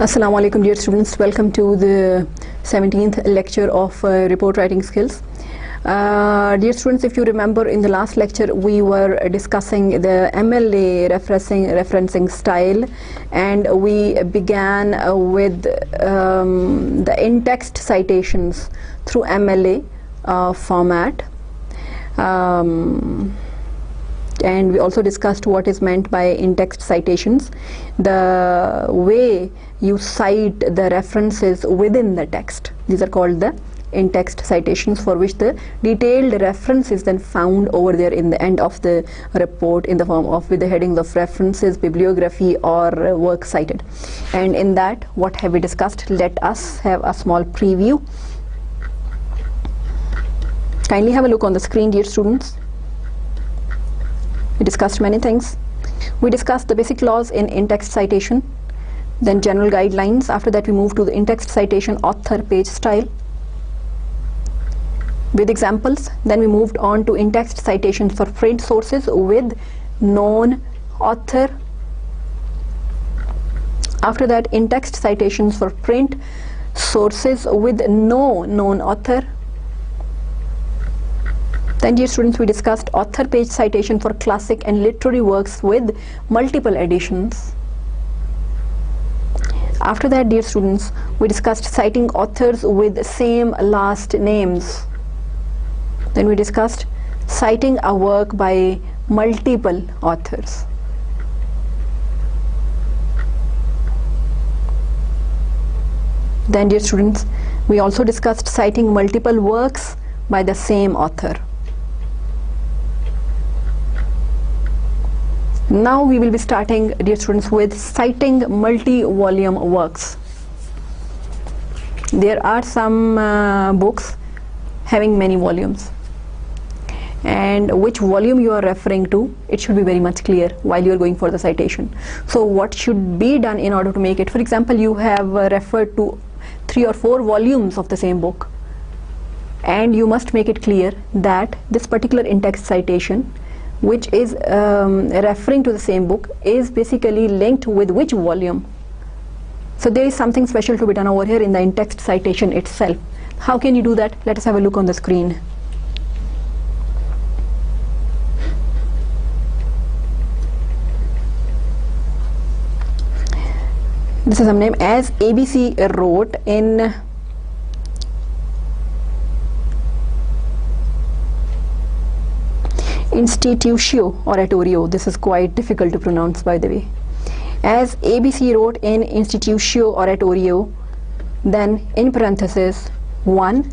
Assalamu alaikum dear students, welcome to the 17th lecture of report writing skills. Dear students, if you remember in the last lecture we were discussing the MLA referencing style, and we began with the in-text citations through MLA format. And we also discussed what is meant by in-text citations, the way you cite the references within the text. These are called the in-text citations, for which the detailed reference is then found over there in the end of the report in the form of with the headings of references, bibliography, or work cited. And in that, what have we discussed? Let us have a small preview. Kindly have a look on the screen, dear students. We discussed many things. We discussed the basic laws in in-text citation, then general guidelines. After that we moved to the in-text citation author page style with examples. Then we moved on to in-text citations for print sources with known author. After that, in-text citations for print sources with no known author. Then, dear students, we discussed author page citation for classic and literary works with multiple editions. After that, dear students, we discussed citing authors with same last names. Then we discussed citing a work by multiple authors. Then, dear students, we also discussed citing multiple works by the same author. Now we will be starting, dear students, with citing multi-volume works. There are some books having many volumes, and which volume you are referring to, it should be very much clear while you are going for the citation. So what should be done in order to make it? For example, you have referred to 3 or 4 volumes of the same book, and you must make it clear that this particular in-text citation, which is referring to the same book, is basically linked with which volume. So there is something special to be done over here in the in-text citation itself. How can you do that? Let us have a look on the screen. This is some name as ABC wrote in Institutio Oratorio. This is quite difficult to pronounce, by the way. As ABC wrote in Institutio Oratorio, then in parenthesis 1,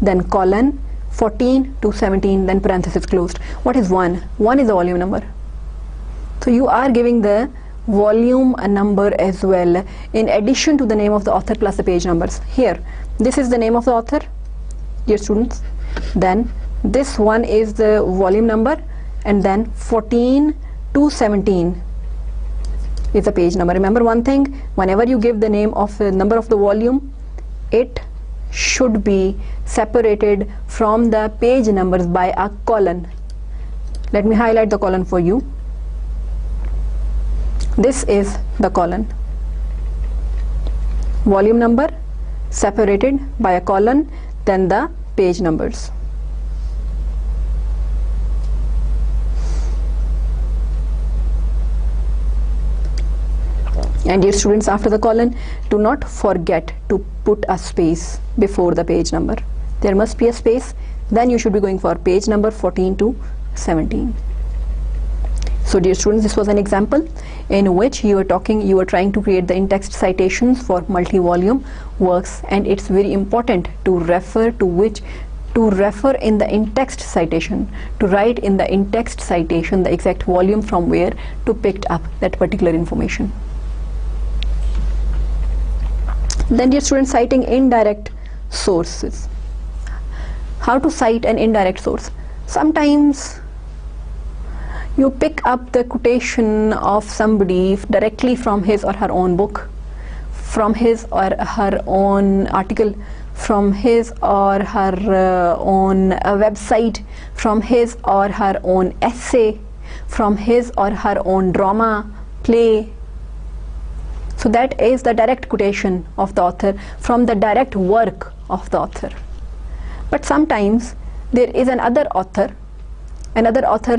then colon 14 to 17, then parenthesis closed. What is 1? 1 is the volume number. So you are giving the volume number as well, in addition to the name of the author plus the page numbers. Here, this is the name of the author, dear students. Then this one is the volume number, and then 14 to 17 is the page number. Remember one thing, whenever you give the name of the number of the volume, it should be separated from the page numbers by a colon. Let me highlight the colon for you. This is the colon. Volume number separated by a colon, then the page numbers. And dear students, after the colon, do not forget to put a space before the page number. There must be a space, then you should be going for page number 14 to 17. So dear students, this was an example in which you are trying to create the in-text citations for multi-volume works, and it's very important to refer in the in-text citation, to write in the in-text citation the exact volume from where to pick up that particular information. Then dear students, citing indirect sources. How to cite an indirect source? Sometimes you pick up the quotation of somebody directly from his or her own book, from his or her own article, from his or her own website, from his or her own essay, from his or her own drama, play, So that is the direct quotation of the author from the direct work of the author. But sometimes there is another author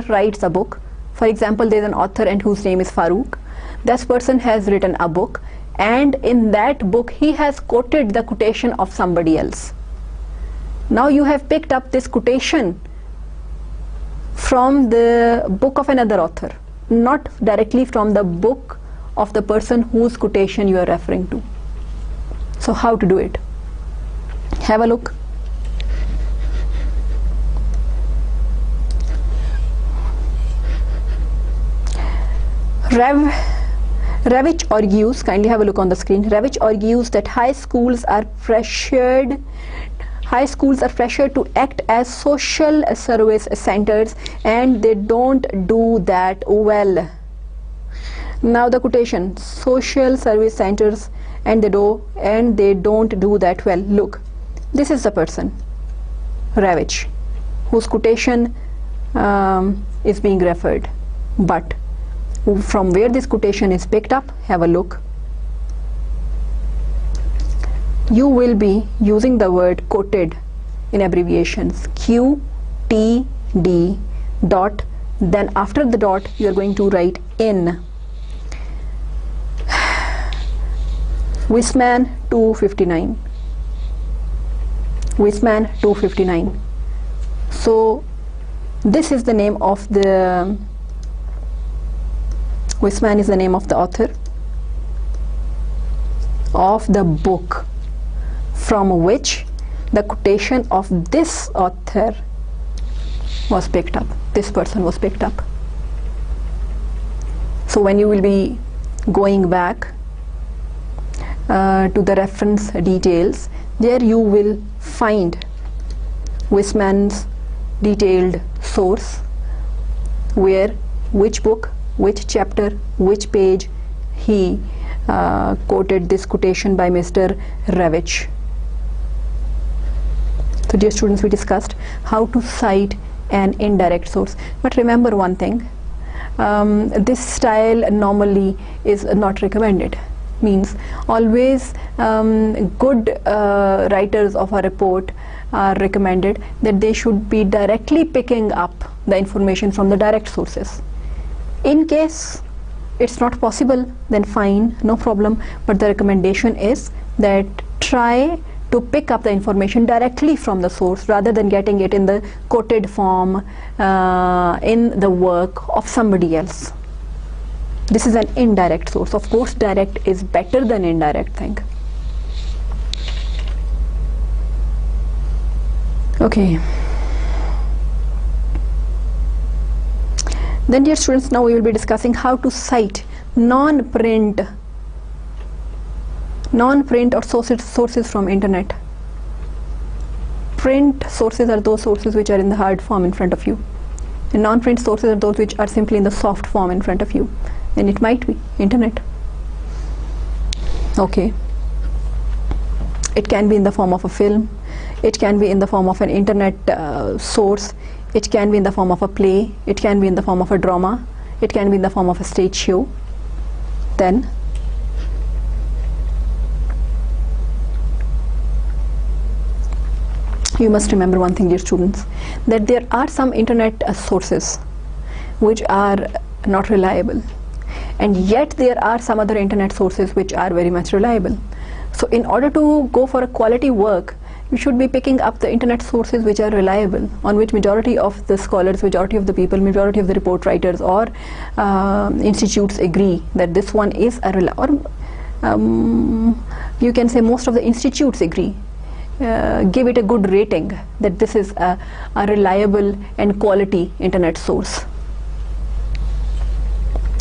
writes a book. For example, there is an author and whose name is Farooq. This person has written a book, and in that book he has quoted the quotation of somebody else. Now you have picked up this quotation from the book of another author, not directly from the book of the person whose quotation you are referring to. So how to do it? Have a look. Ravich argues, kindly have a look on the screen. Ravich argues that high schools are pressured to act as social service centers, and they don't do that well. Now the quotation, social service centers, and they don't do that well. Look, this is the person, Ravich, whose quotation is being referred. But from where this quotation is picked up, have a look. You will be using the word quoted in abbreviations, QTD dot, then after the dot you are going to write in. Wisman 259. Wisman 259. So this is the name of the Wisman is the name of the author of the book from which the quotation of this author was picked up. This person was picked up. So when you will be going back to the reference details, there you will find Wisman's detailed source, where, which book, which chapter, which page he quoted this quotation by Mr. Ravich. So dear students, we discussed how to cite an indirect source. But remember one thing, this style normally is not recommended. Means always good writers of a report are recommended that they should be directly picking up the information from the direct sources. In case it's not possible, then fine, no problem, but the recommendation is that try to pick up the information directly from the source rather than getting it in the quoted form in the work of somebody else. This is an indirect source. Of course, direct is better than indirect thing. Okay. Then dear students, now we will be discussing how to cite non-print or sources from internet. Print sources are those sources which are in the hard form in front of you, and non-print sources are those which are simply in the soft form in front of you, and it might be internet. Okay, it can be in the form of a film, it can be in the form of an internet source, it can be in the form of a play, it can be in the form of a drama, it can be in the form of a stage show. Then you must remember one thing, dear students, that there are some internet sources which are not reliable, and yet there are some other internet sources which are very much reliable. So in order to go for a quality work, you should be picking up the internet sources which are reliable, on which majority of the scholars, majority of the people, majority of the report writers or institutes agree that this one is a reliable, or you can say most of the institutes agree, give it a good rating that this is a reliable and quality internet source.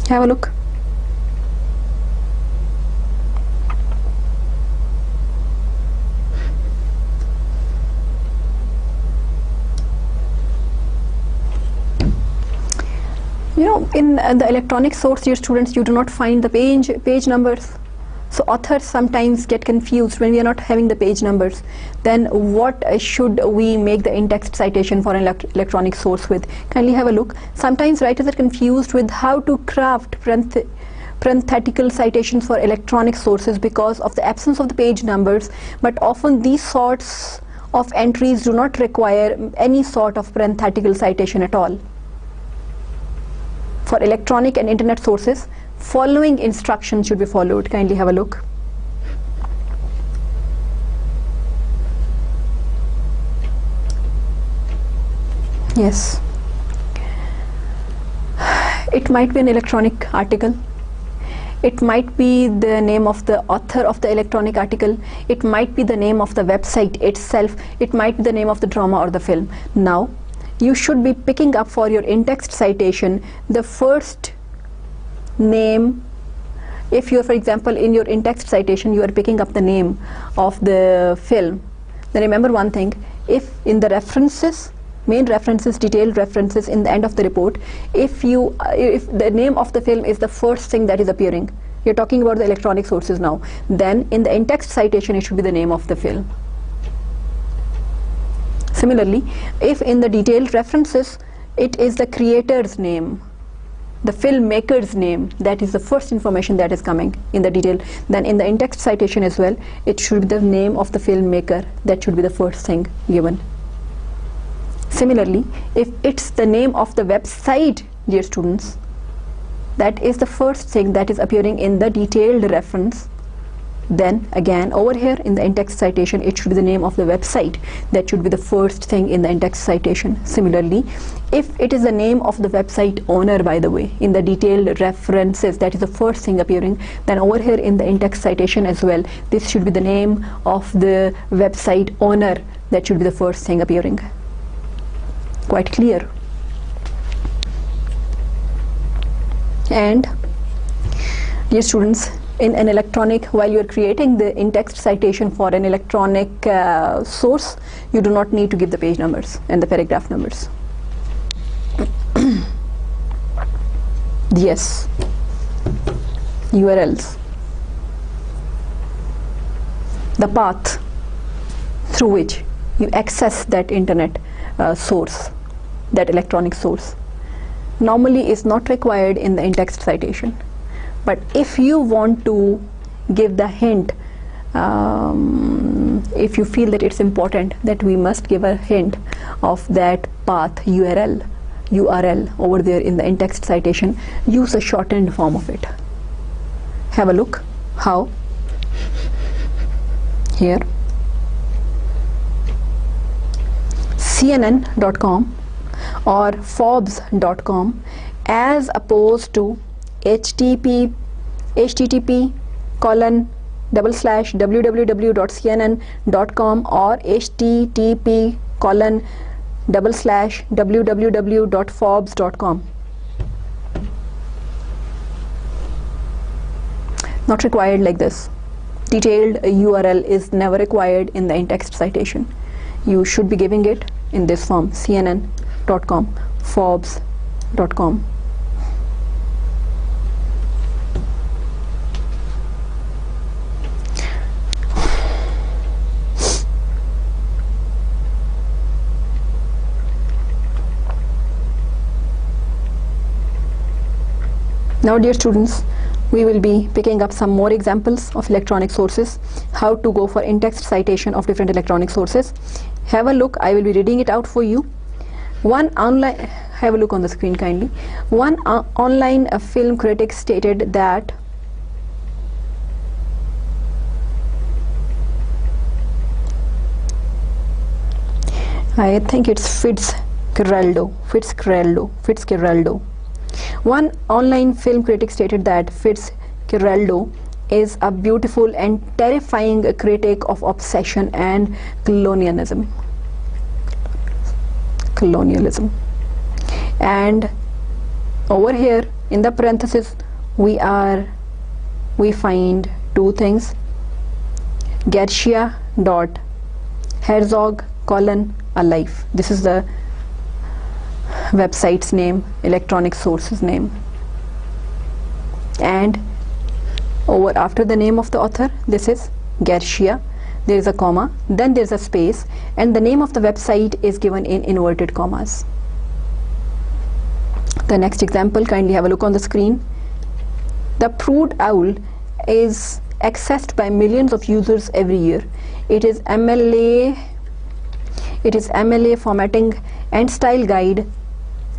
Have a look. You know, in the electronic source, dear students, you do not find the page numbers. So authors sometimes get confused when we are not having the page numbers. Then what should we make the in-text citation for an electronic source with? Kindly have a look. Sometimes writers are confused with how to craft parenthetical citations for electronic sources because of the absence of the page numbers, but often these sorts of entries do not require any sort of parenthetical citation at all. For electronic and internet sources, following instructions should be followed. Kindly have a look. Yes. It might be an electronic article. It might be the name of the author of the electronic article. It might be the name of the website itself. It might be the name of the drama or the film. Now, you should be picking up for your in-text citation the first name. If you're, for example, in your in-text citation, you are picking up the name of the film, then remember one thing: if in the references, main references, detailed references in the end of the report, if the name of the film is the first thing that is appearing, you're talking about the electronic sources now, then in the in-text citation it should be the name of the film. Similarly, if in the detailed references it is the creator's name, the filmmaker's name, that is the first information that is coming in the detail, then in the in-text citation as well, it should be the name of the filmmaker, that should be the first thing given. Similarly, if it's the name of the website, dear students, that is the first thing that is appearing in the detailed reference, then again over here in the in-text citation it should be the name of the website, that should be the first thing in the in-text citation. Similarly, if it is the name of the website owner, by the way, in the detailed references, that is the first thing appearing, then over here in the in-text citation as well, this should be the name of the website owner, that should be the first thing appearing. Quite clear. And dear students, in an electronic, while you are creating the in-text citation for an electronic source, you do not need to give the page numbers and the paragraph numbers. Yes, URLs, the path through which you access that internet source, that electronic source, normally is not required in the in-text citation. But if you want to give the hint, if you feel that it's important that we must give a hint of that path, URL over there in the in-text citation, use a shortened form of it. Have a look how. Here, CNN.com or Forbes.com as opposed to http://www.cnn.com or http://www.forbes.com. Not required like this. Detailed URL is never required in the in-text citation. You should be giving it in this form: CNN.com, Forbes.com. Now, dear students, we will be picking up some more examples of electronic sources, how to go for in-text citation of different electronic sources. Have a look. I will be reading it out for you. One online, have a look on the screen kindly. One online film critic stated that I think it's Fitzgeraldo. One online film critic stated that Fitzgeraldo is a beautiful and terrifying critic of obsession and colonialism. And over here in the parenthesis we find two things: Garcia dot Herzog colon alive. This is the website's name, electronic source's name, and over after the name of the author, this is Garcia, there is a comma, then there is a space, and the name of the website is given in inverted commas. The next example, kindly have a look on the screen. The Prude Owl is accessed by millions of users every year. It is MLA Formatting and Style Guide.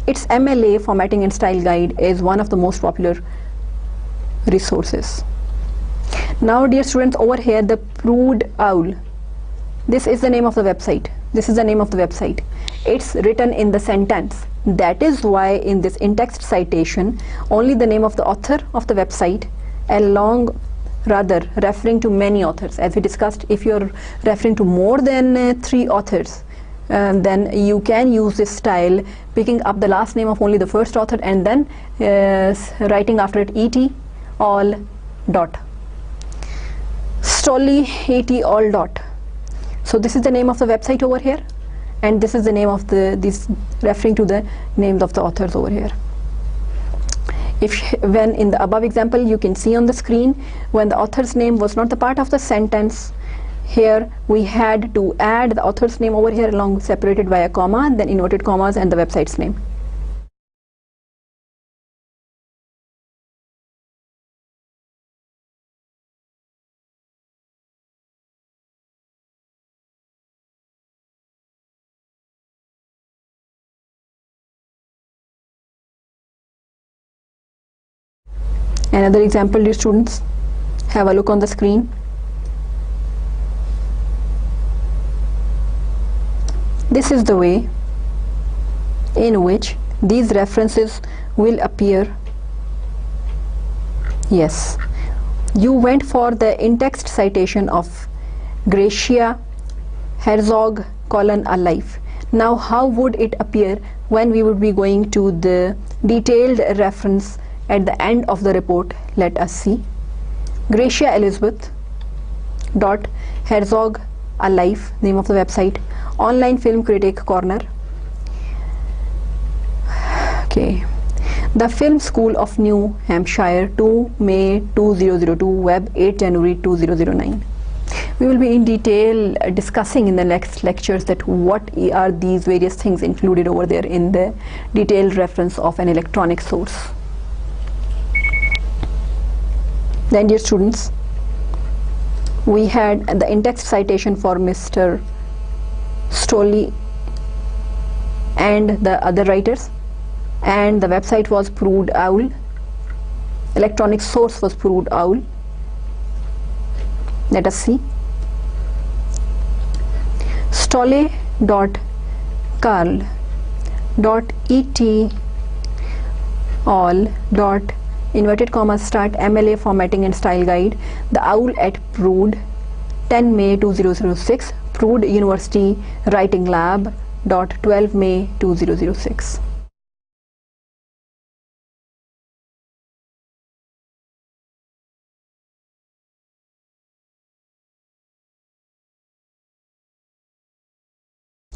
Its MLA Formatting and Style Guide is one of the most popular resources. Now dear students, over here the Prude Owl, this is the name of the website. This is the name of the website. It's written in the sentence. That is why in this in-text citation only the name of the author of the website referring to many authors. As we discussed, if you're referring to more than 3 authors, then you can use this style, picking up the last name of only the first author and then writing after it et all dot. Stolly et all dot. So this is the name of the website over here, and this is the name of this referring to the names of the authors over here. When in the above example you can see on the screen, when the author's name was not the part of the sentence, here we had to add the author's name over here along, separated by a comma, then inverted commas and the website's name. Another example, dear students, have a look on the screen. This is the way in which these references will appear. Yes, you went for the in-text citation of Gracia Herzog a life. Now how would it appear when we would be going to the detailed reference at the end of the report? Let us see. Gracia Elizabeth dot Herzog Alive, name of the website. Online Film Critic Corner. Okay. The Film School of New Hampshire, 2 May 2002, web 8 January 2009. We will be in detail discussing in the next lectures that what are these various things included over there in the detailed reference of an electronic source. Then dear students, we had the in-text citation for Mr. Stolley and the other writers, and the website was Prude Owl. Electronic source was Prude Owl. Let us see. Stolle.carl.et all dot inverted commas start MLA Formatting and Style Guide. The Owl at Prude, 10 May 2006, Prude University Writing Lab dot 12 May 2006.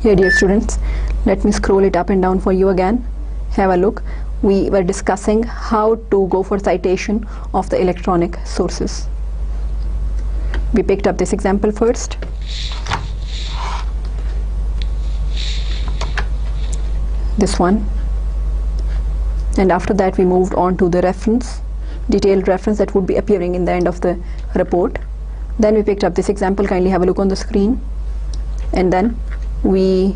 Here dear students, let me scroll it up and down for you again. Have a look. We were discussing how to go for citation of the electronic sources. We picked up this example first. This one. And after that we moved on to the reference, detailed reference that would be appearing in the end of the report. Then we picked up this example. Kindly have a look on the screen. And then we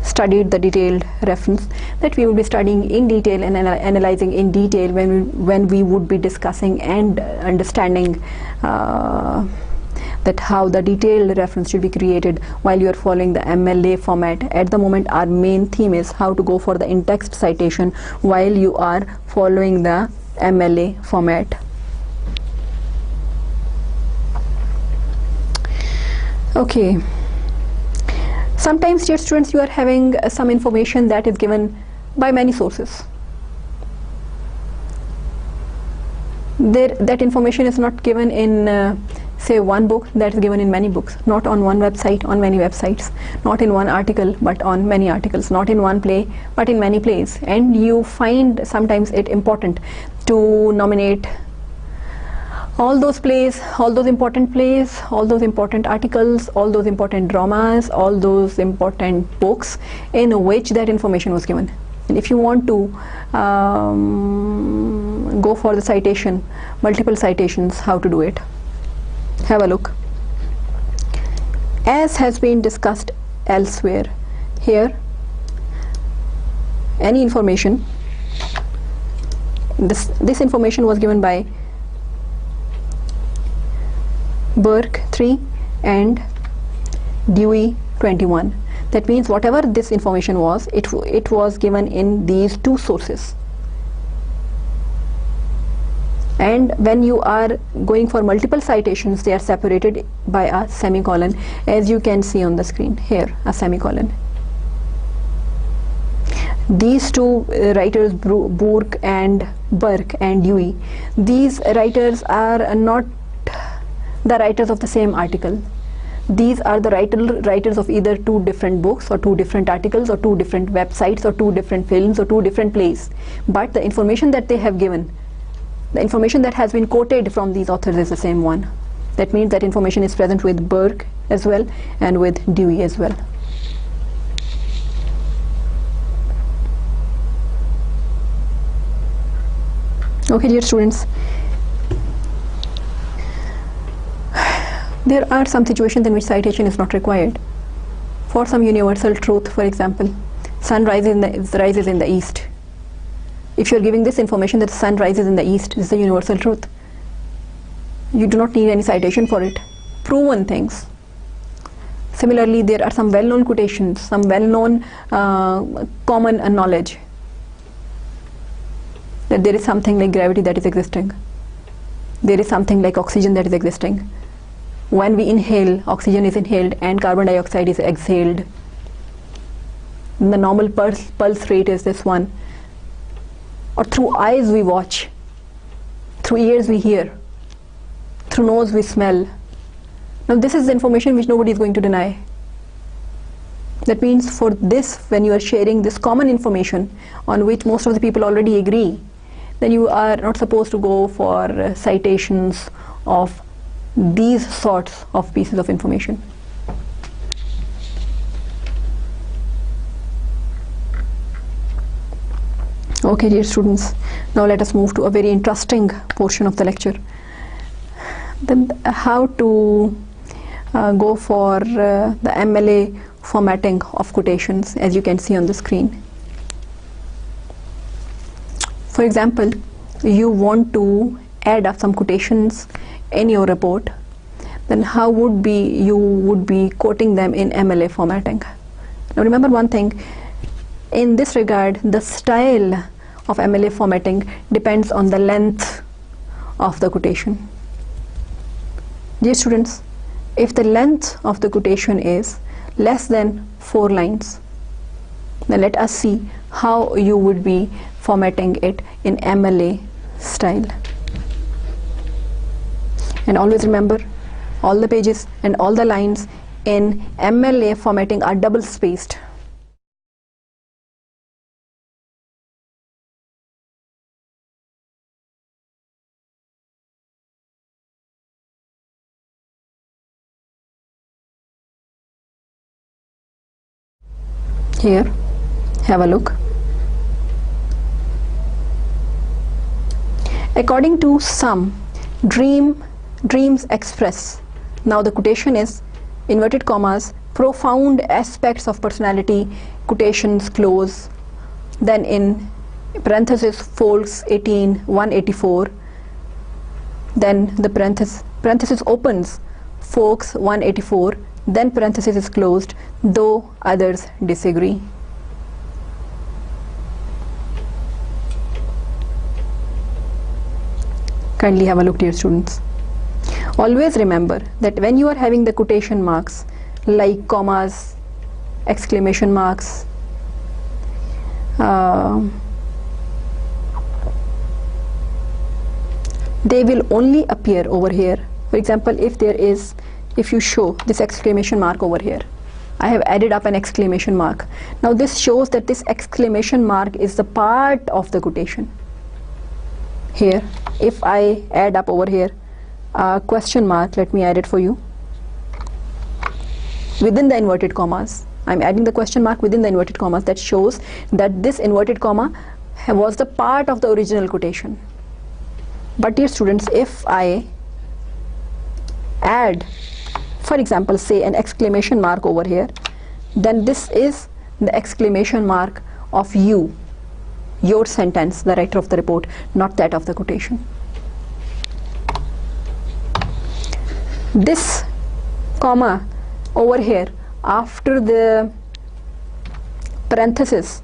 studied the detailed reference that we will be studying in detail and analyzing in detail when we would be discussing and understanding that how the detailed reference should be created while you are following the MLA format. At the moment our main theme is how to go for the in-text citation while you are following the MLA format. Okay. Sometimes dear students, you are having some information that is given by many sources. That information is not given in say one book, that is given in many books, not on one website, on many websites, not in one article but on many articles, not in one play but in many plays. And you find sometimes it important to nominate all those plays, all those important plays, all those important articles, all those important dramas, all those important books in which that information was given. And if you want to go for the citation, multiple citations, how to do it. Have a look. As has been discussed elsewhere, here any information, this information was given by Burke 3 and Dewey 21. That means whatever this information was, it was given in these two sources. And when you are going for multiple citations, they are separated by a semicolon, as you can see on the screen here, a semicolon. These two writers, Burke and Dewey, these writers are not the writers of the same article. These are the writers of either two different books or two different articles or two different websites or two different films or two different plays. But the information that they have given, the information that has been quoted from these authors is the same one. That means that information is present with Burke as well and with Dewey as well. Okay, dear students, there are some situations in which citation is not required. For some universal truth, for example, sun rises in the east. If you are giving this information that the sun rises in the east, this is a universal truth. You do not need any citation for it. Proven things. Similarly, there are some well-known quotations, some well-known common knowledge that there is something like gravity that is existing. There is something like oxygen that is existing. When we inhale, oxygen is inhaled and carbon dioxide is exhaled. The normal pulse rate is this one. Or through eyes we watch, through ears we hear, through nose we smell. Now this is information which nobody is going to deny. That means for this, when you are sharing this common information on which most of the people already agree, then you are not supposed to go for citations of these sorts of pieces of information. Okay, dear students, now let us move to a very interesting portion of the lecture. Then how to go for the MLA formatting of quotations, as you can see on the screen. For example, you want to add up some quotations in your report, then how would you would be quoting them in MLA formatting. Now remember one thing, in this regard, the style of MLA formatting depends on the length of the quotation. Dear students, if the length of the quotation is less than 4 lines, then let us see how you would be formatting it in MLA style. And always remember, all the pages and all the lines in MLA formatting are double spaced. Here, have a look. According to some, dreams express. Now the quotation is inverted commas, profound aspects of personality, quotations close, then in parenthesis folds 18 184, then the parenthesis opens folks 184, then parenthesis is closed, though others disagree. Kindly have a look, dear students. Always remember that when you are having the quotation marks like commas, exclamation marks, they will only appear over here. For example, if you show this exclamation mark over here, I have added up an exclamation mark. Now this shows that this exclamation mark is the part of the quotation. Here, if I add up over here a question mark, let me add it for you, within the inverted commas, I'm adding the question mark within the inverted commas. That shows that this inverted comma was the part of the original quotation. But dear students, if I add, for example, say an exclamation mark over here, then this is the exclamation mark of you, your sentence, the writer of the report, not that of the quotation. This comma over here after the parenthesis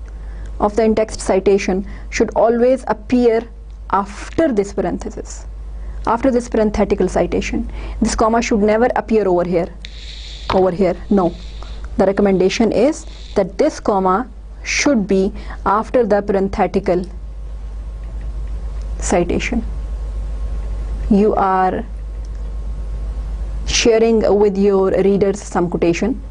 of the in-text citation should always appear after this parenthesis, after this parenthetical citation. This comma should never appear over here. No. The recommendation is that this comma should be after the parenthetical citation. You are sharing with your readers some quotation,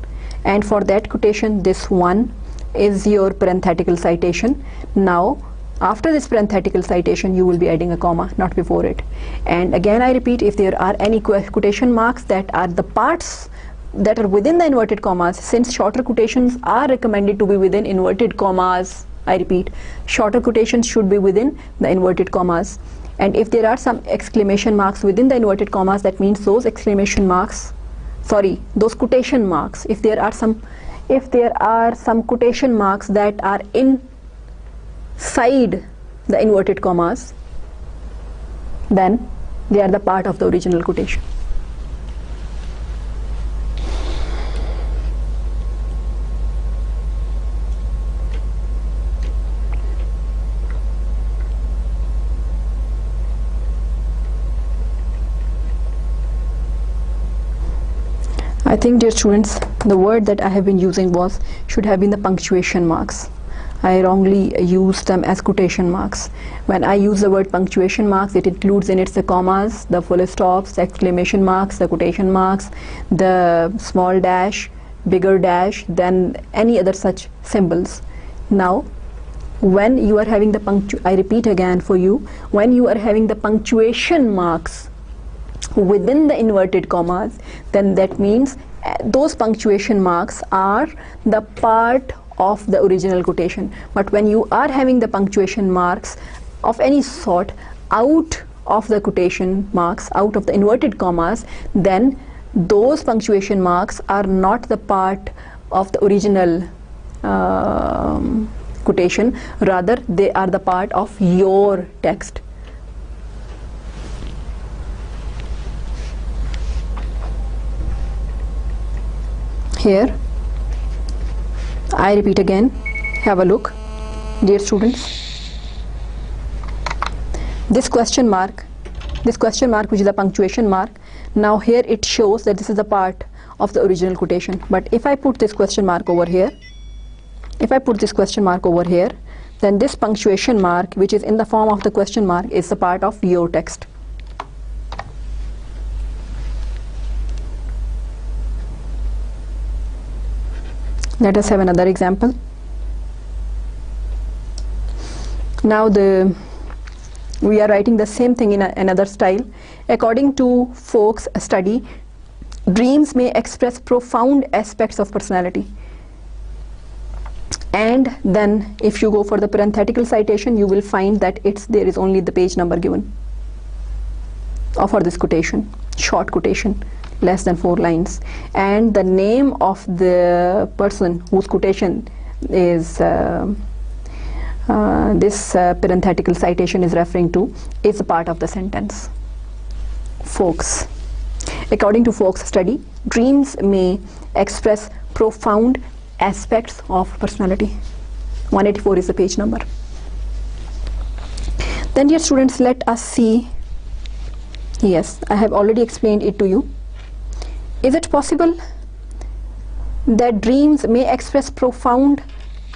and for that quotation this one is your parenthetical citation. Now after this parenthetical citation you will be adding a comma, not before it. And again I repeat, if there are any quotation marks that are the parts that are within the inverted commas, since shorter quotations are recommended to be within inverted commas, I repeat, shorter quotations should be within the inverted commas. And if there are some exclamation marks within the inverted commas, that means those exclamation marks, those quotation marks, if there are some quotation marks that are inside the inverted commas, then they are the part of the original quotation. I think, dear students, the word that I have been using should have been the punctuation marks. I wrongly used them as quotation marks. When I use the word punctuation marks, it includes in it the commas, the full stops, the exclamation marks, the quotation marks, the small dash, bigger dash, then any other such symbols. Now, when you are having I repeat again for you, when you are having the punctuation marks within the inverted commas, then that means those punctuation marks are the part of the original quotation. But when you are having the punctuation marks of any sort out of the quotation marks, out of the inverted commas, then those punctuation marks are not the part of the original quotation, rather they are the part of your text. Here, I repeat again, have a look, dear students. This question mark which is a punctuation mark, now here it shows that this is a part of the original quotation. But if I put this question mark over here, then this punctuation mark which is in the form of the question mark is the part of your text. Let us have another example. Now we are writing the same thing in another style. According to Folk's study, dreams may express profound aspects of personality. And then if you go for the parenthetical citation, you will find that there is only the page number given for this quotation, short quotation, less than 4 lines, and the name of the person whose quotation is this parenthetical citation is referring to is a part of the sentence. Folks. According to Folk's study, dreams may express profound aspects of personality. 184 is the page number. Then, dear students, let us see. Yes, I have already explained it to you. Is it possible that dreams may express profound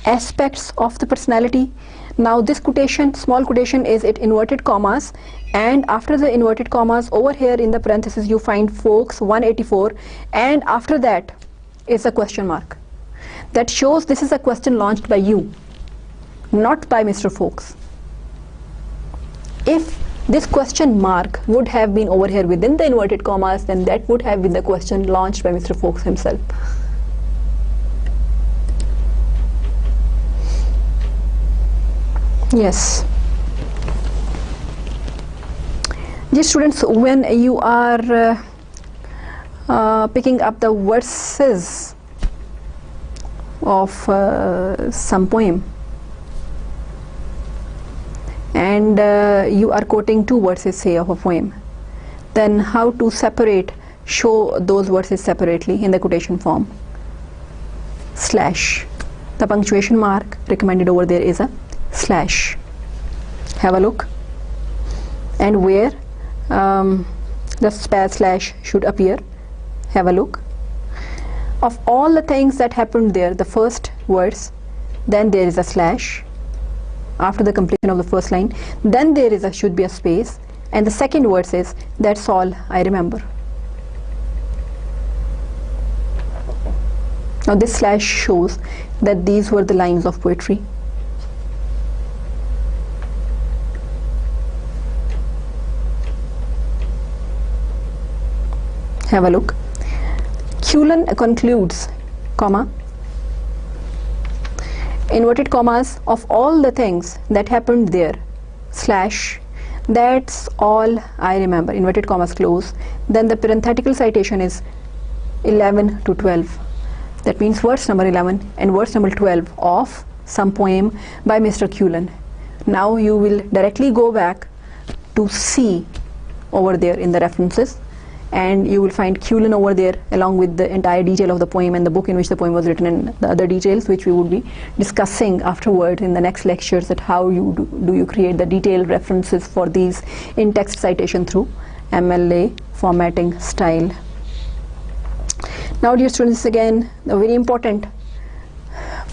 aspects of the personality? Now this quotation, small quotation, is it inverted commas, and after the inverted commas over here in the parenthesis you find Folks 184, and after that is a question mark. That shows this is a question launched by you, not by Mr. Folks. If this question mark would have been over here within the inverted commas, then that would have been the question launched by Mr. Folks himself. Yes. Dear students, when you are picking up the verses of some poem and you are quoting two verses, say, of a poem, then how to show those verses separately in the quotation form? Slash. The punctuation mark recommended over there is a slash. Have a look. And where the spare slash should appear, have a look. Of all the things that happened there, the first words, then there is a slash after the completion of the first line, then there should be a space, and the second word says, that's all I remember. Now this slash shows that these were the lines of poetry. Have a look. Cullen concludes, comma, inverted commas, of all the things that happened there, slash, that's all I remember, inverted commas close. Then the parenthetical citation is 11 to 12. That means verse number 11 and verse number 12 of some poem by Mr. Cullen. Now you will directly go back to C over there in the references, and you will find Cullen over there along with the entire detail of the poem and the book in which the poem was written, and the other details which we would be discussing afterward in the next lectures, that how you do you create the detailed references for these in-text citation through MLA formatting style. Now dear students, again a very important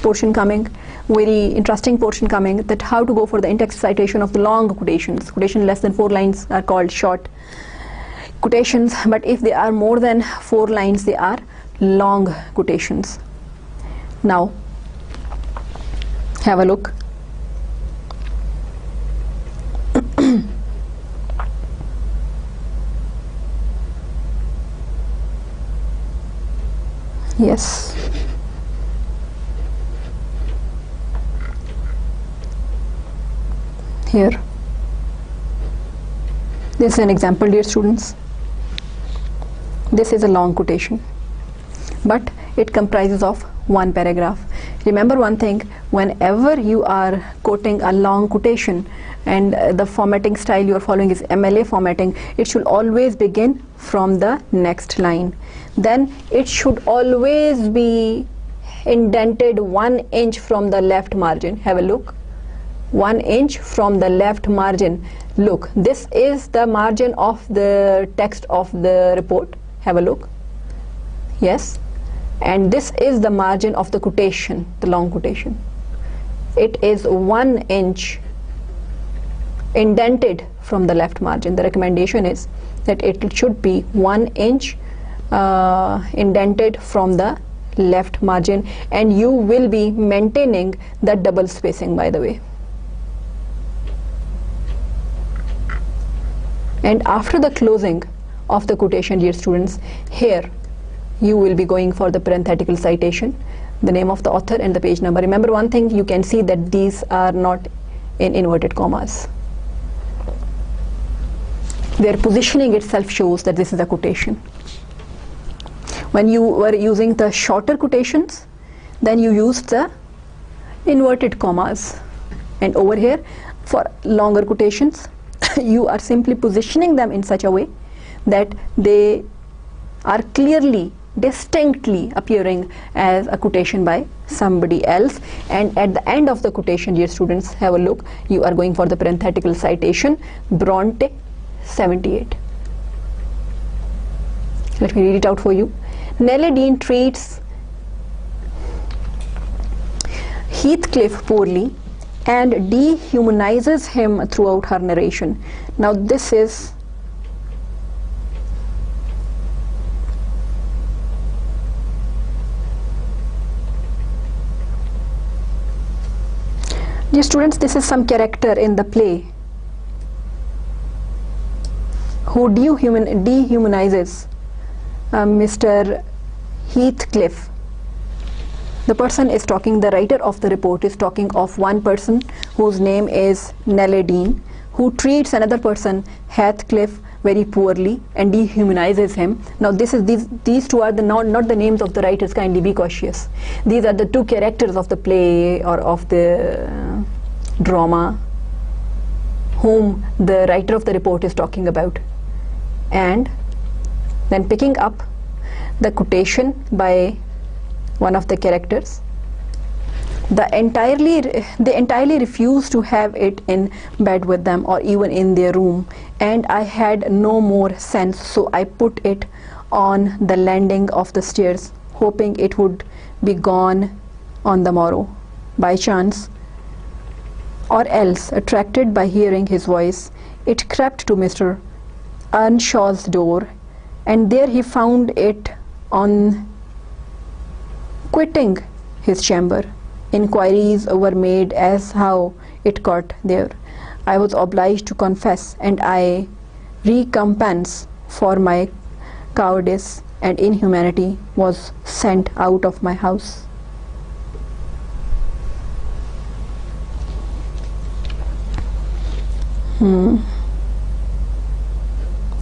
portion coming, very interesting portion coming, that how to go for the in-text citation of the long quotations. Quotation less than 4 lines are called short quotations, but if they are more than 4 lines, they are long quotations. Now have a look. Yes, here this is an example, dear students. This is a long quotation, but it comprises of one paragraph. Remember one thing, whenever you are quoting a long quotation and the formatting style you are following is MLA formatting, it should always begin from the next line. Then it should always be indented 1 inch from the left margin. Have a look. 1 inch from the left margin. Look, this is the margin of the text of the report. Have a look. Yes. And this is the margin of the quotation, the long quotation. It is 1 inch indented from the left margin. The recommendation is that it should be 1 inch indented from the left margin, and you will be maintaining the double spacing, by the way. And after the closing of the quotation, dear students, here you will be going for the parenthetical citation, the name of the author and the page number. Remember one thing, you can see that these are not in inverted commas. Their positioning itself shows that this is a quotation. When you were using the shorter quotations, then you used the inverted commas, and over here for longer quotations you are simply positioning them in such a way that they are clearly, distinctly appearing as a quotation by somebody else. And at the end of the quotation, dear students, have a look, you are going for the parenthetical citation, Bronte 78. Let me read it out for you. Nellie Dean treats Heathcliff poorly and dehumanizes him throughout her narration. Now this is dear students, this is some character in the play who dehumanizes Mr. Heathcliff. The person is talking, the writer of the report is talking of one person whose name is Nellie Dean, who treats another person, Heathcliff, very poorly and dehumanizes him. Now these two are not the names of the writers, kindly be cautious. These are the two characters of the play or of the drama whom the writer of the report is talking about. And then picking up the quotation by one of the characters, they entirely refused to have it in bed with them or even in their room, and I had no more sense, so I put it on the landing of the stairs, hoping it would be gone on the morrow. By chance, or else attracted by hearing his voice, it crept to Mr. Earnshaw's door, and there he found it. On quitting his chamber, inquiries were made as how it got there. I was obliged to confess, and I recompense for my cowardice and inhumanity was sent out of my house.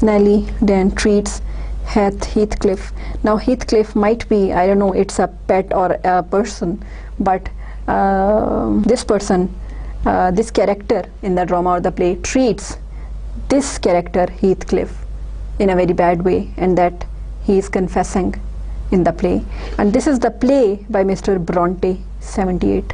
Nellie then treats Heathcliff. Now Heathcliff might be, I don't know, it's a pet or a person, but this person, this character in the drama or the play treats this character Heathcliff in a very bad way, and that he is confessing in the play. And this is the play by Mr. Bronte, 78.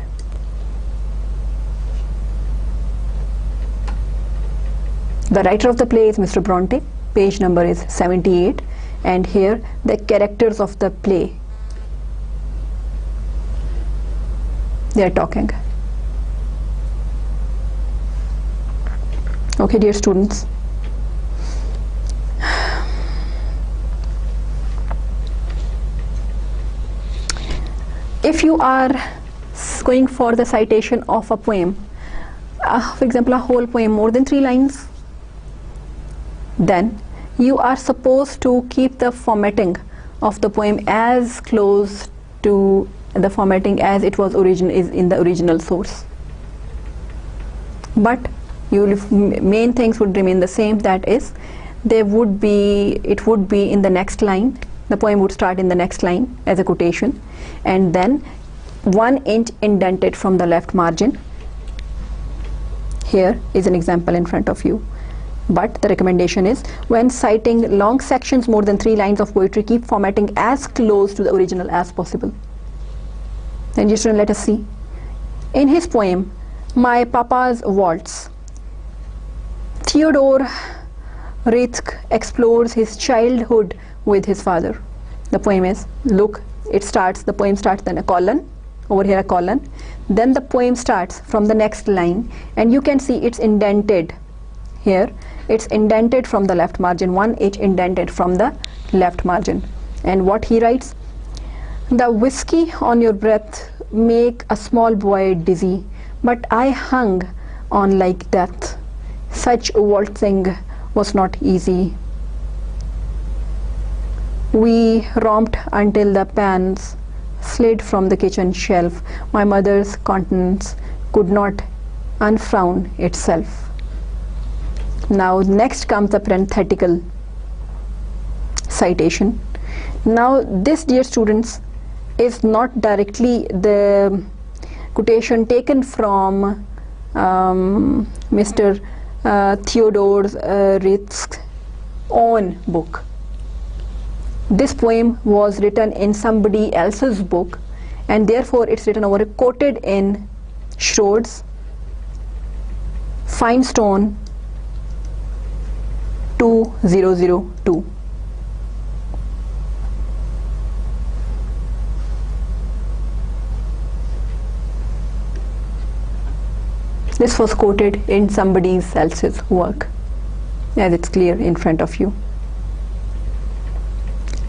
The writer of the play is Mr. Bronte, page number is 78, and here the characters of the play, they are talking. Okay, dear students, if you are going for the citation of a poem, for example a whole poem more than 3 lines, then you are supposed to keep the formatting of the poem as close to the formatting as it was is in the original source. But main things would remain the same, that is, it would be in the next line. The poem would start in the next line as a quotation, and then 1 inch indented from the left margin. Here is an example in front of you. But the recommendation is, when citing long sections more than 3 lines of poetry, keep formatting as close to the original as possible. Then just let us see. In his poem, My Papa's Waltz, Theodore Rizk explores his childhood with his father. The poem is, look, the poem starts, then a colon, over here a colon, then the poem starts from the next line, and you can see it's indented here. It's indented from the left margin, 1 inch indented from the left margin. And what he writes, the whiskey on your breath make a small boy dizzy, but I hung on like death. Such waltzing was not easy. We romped until the pans slid from the kitchen shelf. My mother's countenance could not unfrown itself. Now next comes the parenthetical citation. Now this, dear students, is not directly the quotation taken from Mr. Theodore Rizk's own book. This poem was written in somebody else's book, and therefore it's written over, quoted in Schroeder's Finestone 2002. This was quoted in somebody else's work, as it's clear in front of you.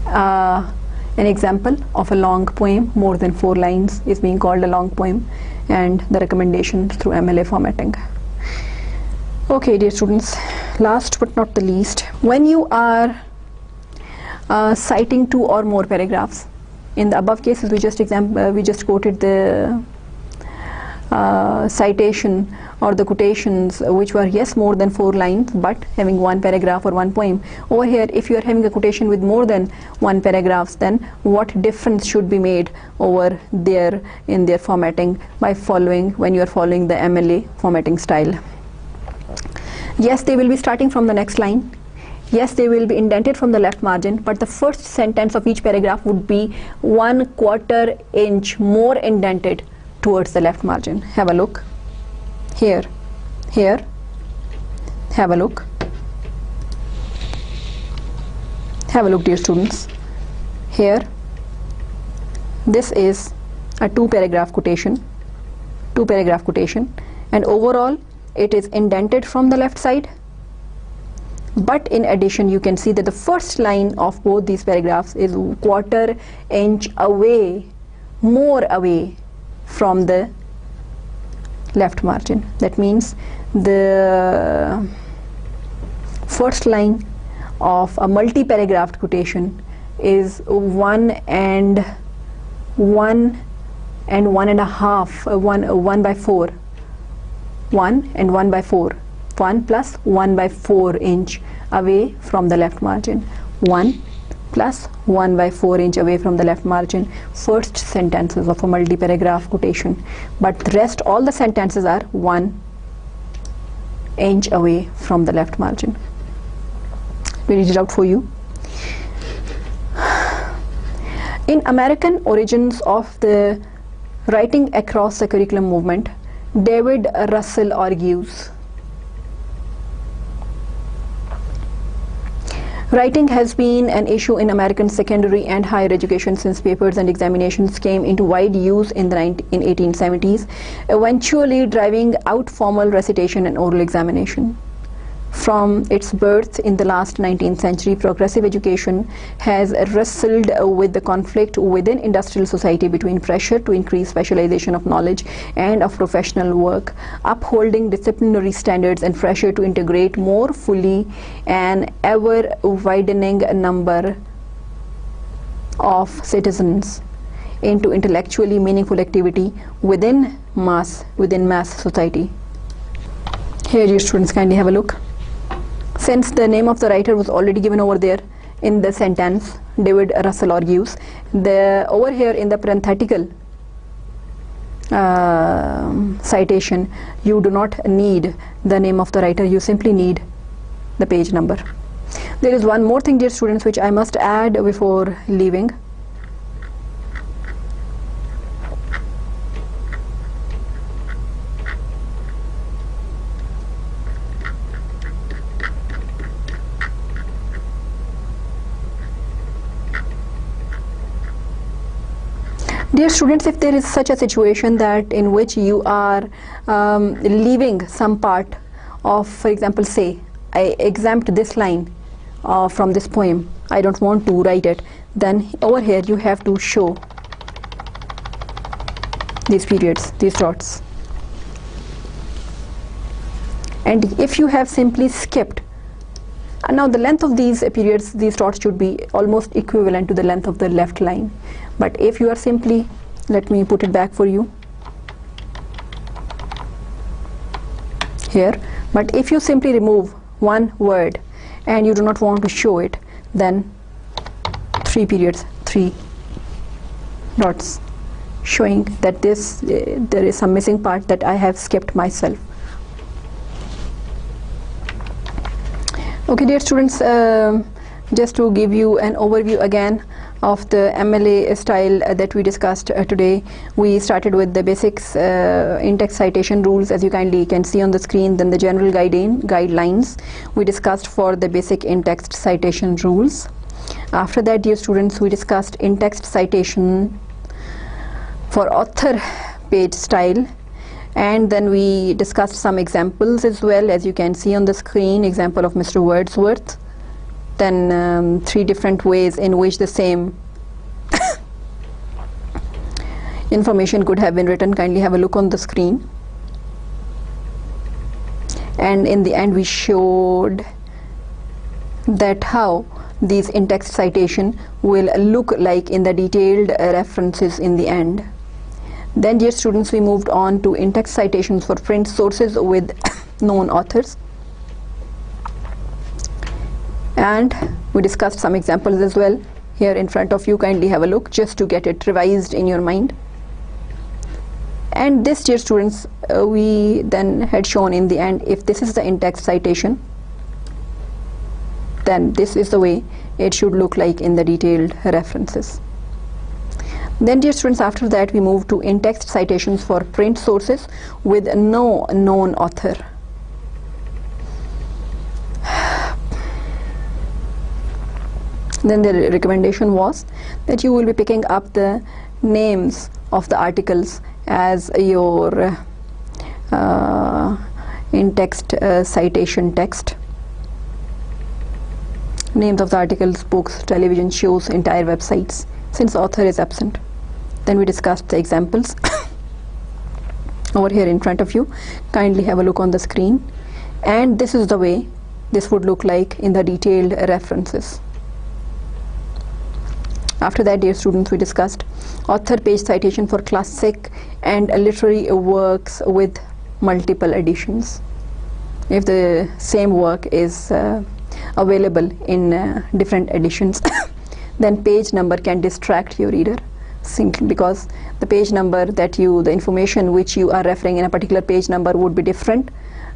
An example of a long poem more than 4 lines is being called a long poem, and the recommendations through MLA formatting. Okay, dear students, last but not the least, when you are citing 2 or more paragraphs, in the above cases we just quoted the citation or the quotations which were yes more than 4 lines but having one paragraph or one poem. Over here, if you are having a quotation with more than one paragraphs, then what difference should be made over there in their formatting by following, when you are following the MLA formatting style. Yes, they will be starting from the next line. Yes, they will be indented from the left margin, but the first sentence of each paragraph would be 1/4 inch more indented towards the left margin. Have a look. Here, here, have a look. Have a look, dear students. Here, this is a 2-paragraph quotation, and overall it is indented from the left side. But in addition, you can see that the first line of both these paragraphs is 1/4 inch away, more away from the left margin. That means the first line of a multi-paragraphed quotation is 1 and 1 and 1.5, 1/4, 1 and 1/4, 1 plus 1/4 inch away from the left margin, 1 plus 1/4 inch away from the left margin. First sentences of a multi-paragraph quotation, but the rest, all the sentences are 1 inch away from the left margin. Let me read it out for you. In American origins of the writing across the curriculum movement, David Russell argues, writing has been an issue in American secondary and higher education since papers and examinations came into wide use in the 1870s, eventually driving out formal recitation and oral examination. From its birth in the last 19th century, progressive education has wrestled with the conflict within industrial society between pressure to increase specialization of knowledge and of professional work, upholding disciplinary standards, and pressure to integrate more fully an ever-widening number of citizens into intellectually meaningful activity within mass society. Here, dear students, kindly have a look. Since the name of the writer was already given over there in the sentence, David Russell argues, over here in the parenthetical citation, you do not need the name of the writer, you simply need the page number. There is one more thing, dear students, which I must add before leaving. Dear students, if there is such a situation that in which you are leaving some part of, for example, say, I exempt this line from this poem, I don't want to write it, then over here you have to show these periods, these dots. And if you have simply skipped, now the length of these periods, these dots should be almost equivalent to the length of the left line. But if you are simply, let me put it back for you here, but if you simply remove one word and you do not want to show it, then 3 periods, 3 dots, showing that there is some missing part that I have skipped myself. Okay, dear students, just to give you an overview again of the MLA style that we discussed today. We started with the basics, in-text citation rules, as you kindly can see on the screen, then the general guidelines we discussed for the basic in-text citation rules. After that, dear students, we discussed in-text citation for author page style, and then we discussed some examples as well, as you can see on the screen, example of Mr. Wordsworth. Then 3 different ways in which the same information could have been written. Kindly have a look on the screen. And in the end, we showed that how these in-text citation will look like in the detailed references in the end. Then dear students, we moved on to in-text citations for print sources with known authors, and we discussed some examples as well here in front of you. Kindly have a look just to get it revised in your mind. And this, dear students, we then had shown in the end, if this is the in-text citation, then this is the way it should look like in the detailed references. Then dear students, after that we move to in-text citations for print sources with no known author. Then the recommendation was that you will be picking up the names of the articles as your in-text citation text. Names of the articles, books, television shows, entire websites, since the author is absent. Then we discussed the examples over here in front of you. Kindly have a look on the screen. And this is the way this would look like in the detailed references. After that, dear students, we discussed author page citation for classic and literary works with multiple editions. If the same work is available in different editions, then page number can distract your reader, simply because the page number that the information which you are referring in a particular page number would be different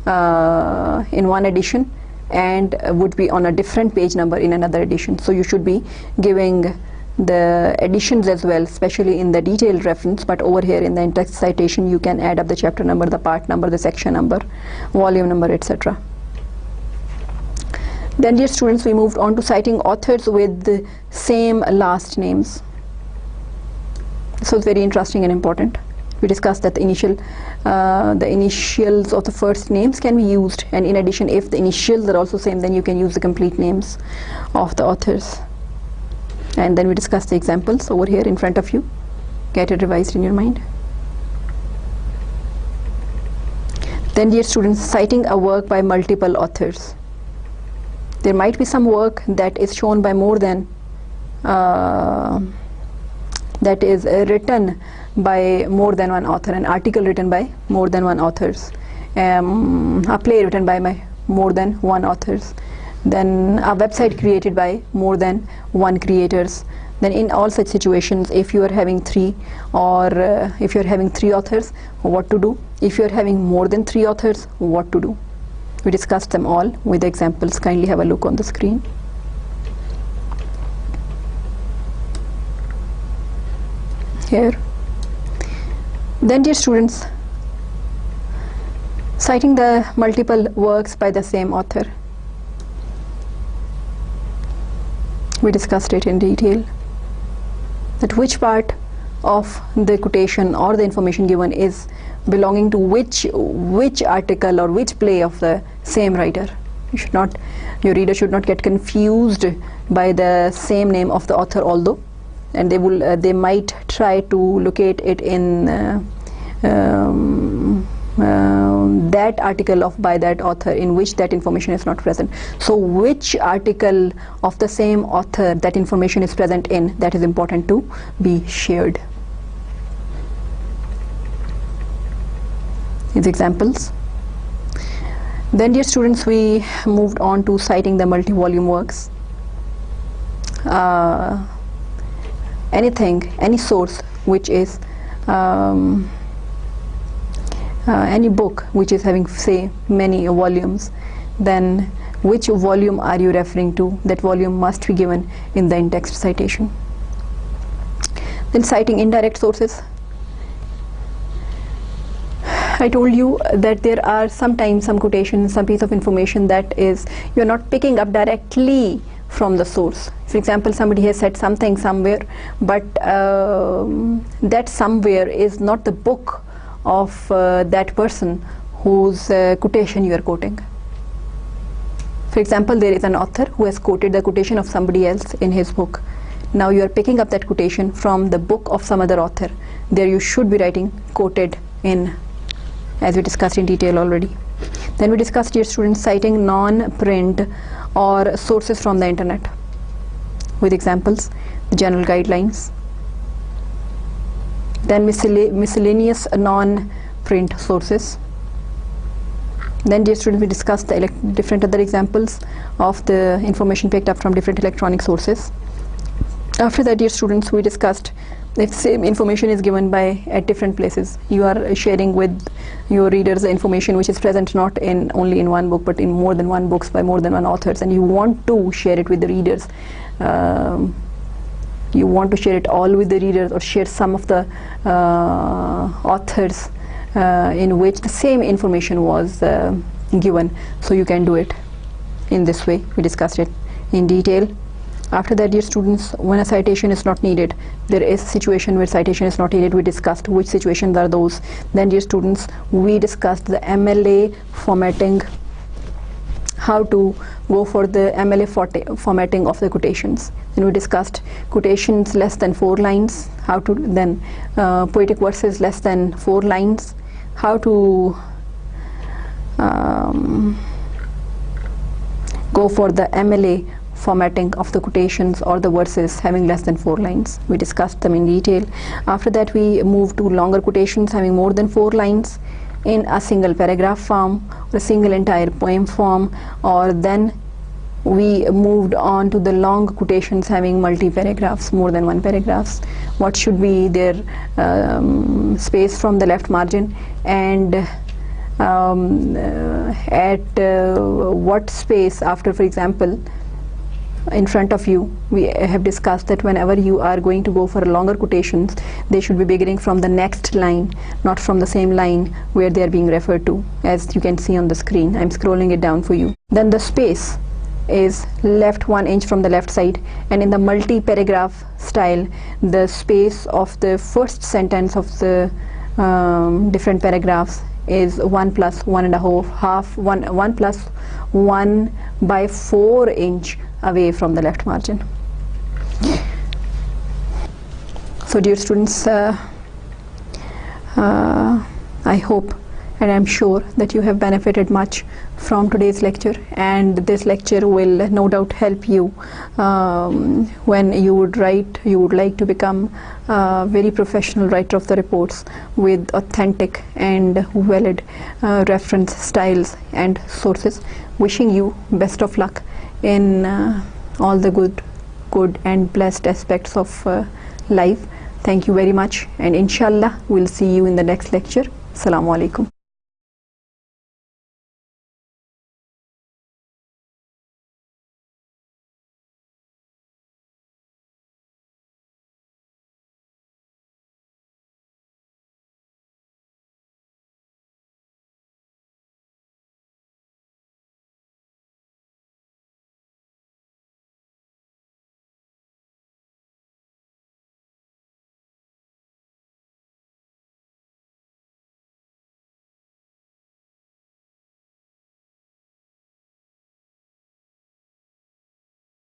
in one edition and would be on a different page number in another edition. So you should be giving the editions as well, especially in the detailed reference, but over here in the in-text citation you can add up the chapter number, the part number, the section number, volume number, etc. Then dear students, we moved on to citing authors with the same last names. This was very interesting and important. We discussed that the initials of the first names can be used, and in addition, if the initials are also same, then you can use the complete names of the authors. And then we discussed the examples over here in front of you. Get it revised in your mind. Then dear students, citing a work by multiple authors. There might be some work that is shown by more than that is written by more than one author, an article written by more than one authors, a play written by more than one authors, then a website created by more than one creators. Then in all such situations, if you are having three, or if you are having three authors, what to do? If you are having more than three authors, what to do? We discussed them all with examples. Kindly have a look on the screen. Here. Then dear students, citing the multiple works by the same author. We discussed it in detail, that which part of the quotation or the information given is belonging to which article or which play of the same writer. Your reader should not get confused by the same name of the author, although, and they might try to locate it in that article by that author in which that information is not present. So which article of the same author that information is present in, that is important to be shared. These examples. Then dear students, we moved on to citing the multi-volume works. Any source which is any book which is having, say, many volumes, then which volume are you referring to? That volume must be given in the in-text citation. Then citing indirect sources. I told you that there are sometimes some quotations, some piece of information that is you're not picking up directly from the source. For example, somebody has said something somewhere, but that somewhere is not the book of that person whose quotation you are quoting. For example, there is an author who has quoted the quotation of somebody else in his book. Now you are picking up that quotation from the book of some other author. There you should be writing quoted in, as we discussed in detail already. Then we discussed, dear students, citing non-print or sources from the internet with examples, the general guidelines. then miscellaneous non-print sources. Then, dear students, we discussed the different other examples of the information picked up from different electronic sources. After that, dear students, we discussed if same information is given at different places, you are sharing with your readers the information which is present not only in one book but in more than one books by more than one authors, and you want to share it with the readers. You want to share it all with the readers, or share some of the authors in which the same information was given, so you can do it in this way. We discussed it in detail. After that, dear students, when a citation is not needed, there is a situation where citation is not needed. We discussed which situations are those. Then, dear students, we discussed the MLA formatting, how to go for the MLA formatting of the quotations. Then we discussed quotations less than 4 lines, how to then poetic verses less than 4 lines, how to go for the MLA formatting of the quotations or the verses having less than 4 lines. We discussed them in detail. After that, we moved to longer quotations having more than 4 lines in a single paragraph form or a single entire poem form, or then we moved on to the long quotations having multi-paragraphs, more than 1 paragraphs. What should be their space from the left margin, and at what space after, for example, in front of you. We have discussed that whenever you are going to go for longer quotations, they should be beginning from the next line, not from the same line where they are being referred to, as you can see on the screen. I'm scrolling it down for you. Then the space is left 1 inch from the left side, and in the multi-paragraph style, the space of the first sentence of the different paragraphs is 1 plus 1 plus 1 by 4 inch away from the left margin. So, dear students, I hope and I'm sure that you have benefited much from today's lecture, and this lecture will no doubt help you when you would like to become a very professional writer of the reports with authentic and valid reference styles and sources. Wishing you best of luck in all the good and blessed aspects of life. Thank you very much, and inshallah we'll see you in the next lecture. Assalamu alaikum.